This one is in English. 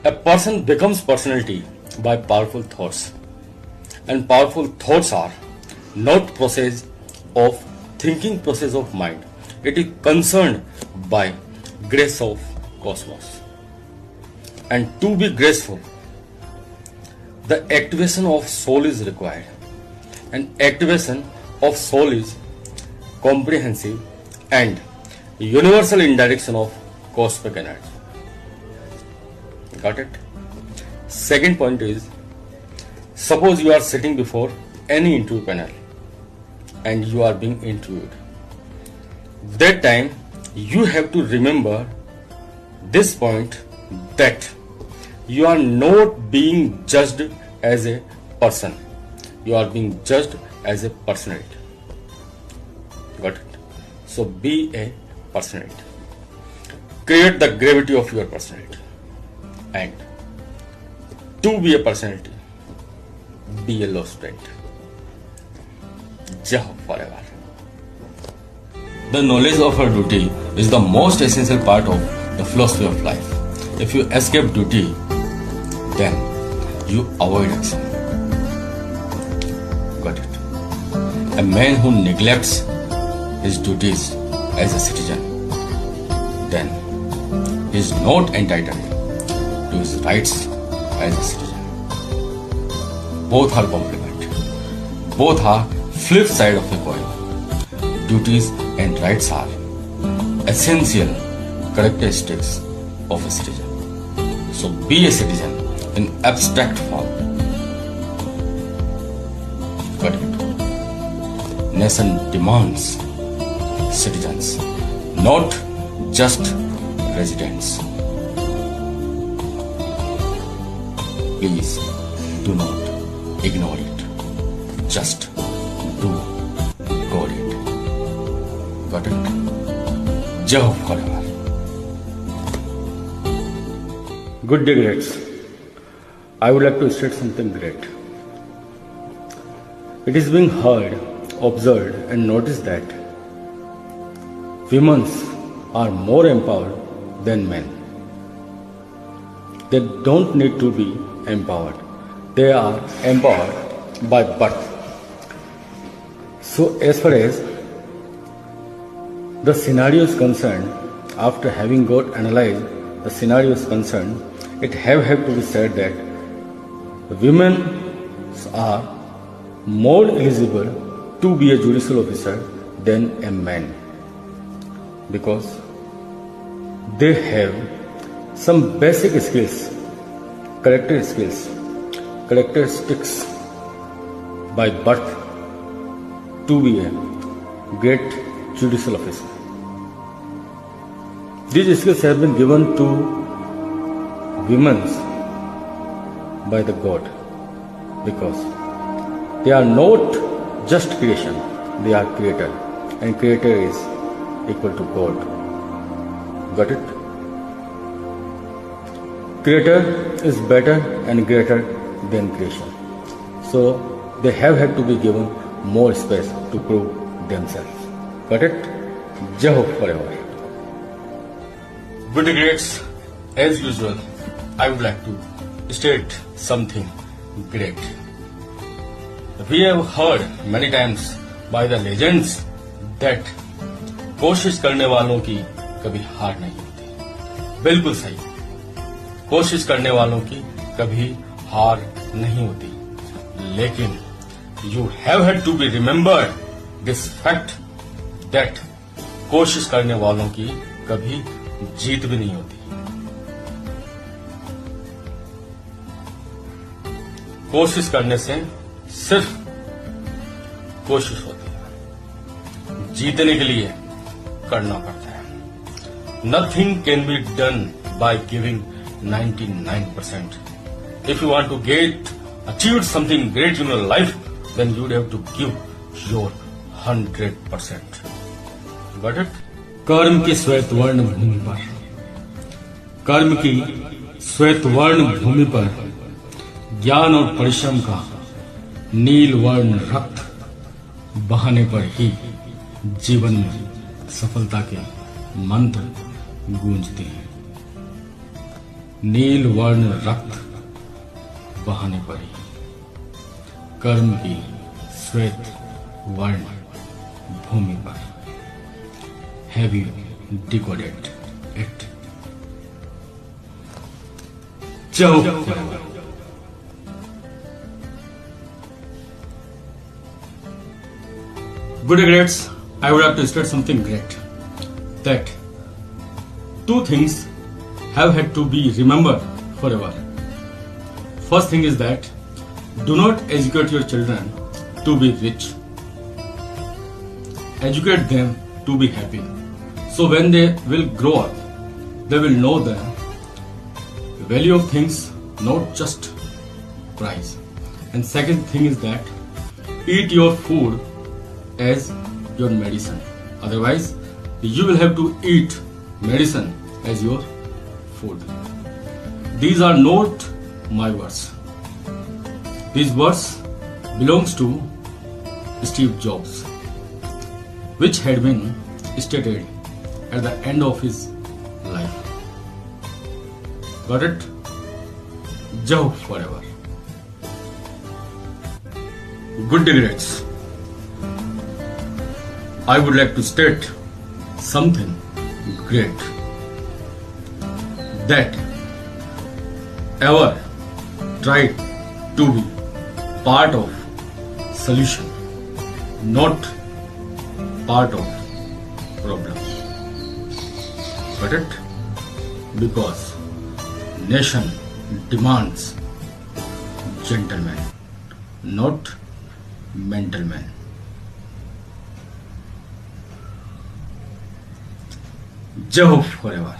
A person becomes personality by powerful thoughts, and powerful thoughts are not process of thinking process of mind. It is concerned by grace of cosmos. And to be graceful, the activation of soul is required. And activation of soul is comprehensive and universal in direction of cosmic energy. Got it? Second point is, suppose you are sitting before any interview panel and you are being interviewed. That time you have to remember this point, that you are not being judged as a person, you are being judged as a personality. Got it? So be a personality. Create the gravity of your personality. And to be a personality, be a low state. Jai Ho forever. The knowledge of our duty is the most essential part of the philosophy of life. If you escape duty, then you avoid action. Got it? A man who neglects his duties as a citizen, then he is not entitled to his rights as a citizen. Both are complementary. Both are flip side of a coin. Duties and rights are essential characteristics of a citizen. So be a citizen in abstract form. Got it? Nation demands citizens, not just residents. Please do not ignore it. Just do got it. Got it? Jai Ho forever. Good day, greats. I would like to state something great. It is being heard, observed, and noticed that women are more empowered than men. They don't need to be empowered. They are empowered by birth. So as far as the scenario is concerned, after having got analyzed the scenario is concerned, it have to be said that women are more eligible to be a judicial officer than a man, because they have some basic skills, characteristics by birth to be a great judicial officer. These skills have been given to women by the God, because they are not just creation, they are creator, and creator is equal to God. Got it? Creator is better and greater than creation. So they have had to be given more space to prove themselves. Got it? Jai Ho forever. Good greats, as usual, I would like to state something great. We have heard many times by the legends that कोशिश करने वालों की कभी हार नहीं होती. बिल्कुल सही. कोशिश करने वालों की कभी हार नहीं होती. लेकिन you have had to be remembered this fact that कोशिश करने वालों की कभी जीत भी नहीं होती. कोशिश करने से सिर्फ कोशिश होती है, जीतने के लिए करना पड़ता है. Nothing can be done by giving 99%. If you want to achieve something great in your life, then you would have to give your 100%. Got it? कर्म की श्वेत वर्ण भूमि पर, कर्म की श्वेत वर्ण भूमि पर ज्ञान और परिश्रम का नील वर्ण रक्त बहाने पर ही जीवन में सफलता के मंत्र गूंजते हैं. नील वर्ण रक्त बहाने पड़ी, कर्म की श्वेत वर्ण भूमि पर। Have you decoded it? Good regrets. I would have to state something great. That two things have had to be remembered forever. First thing is that do not educate your children to be rich. Educate them to be happy. So when they will grow up, they will know the value of things, not just price. And second thing is that eat your food as your medicine. Otherwise, you will have to eat medicine as your food. These are not my words. These words belongs to Steve Jobs, which had been stated at the end of his life. Got it? Joe forever. Good regrets. I would like to state something great. That ever tried to be part of solution, not part of problem. Got it? Because nation demands gentlemen, not mental men. Jai Ho forever.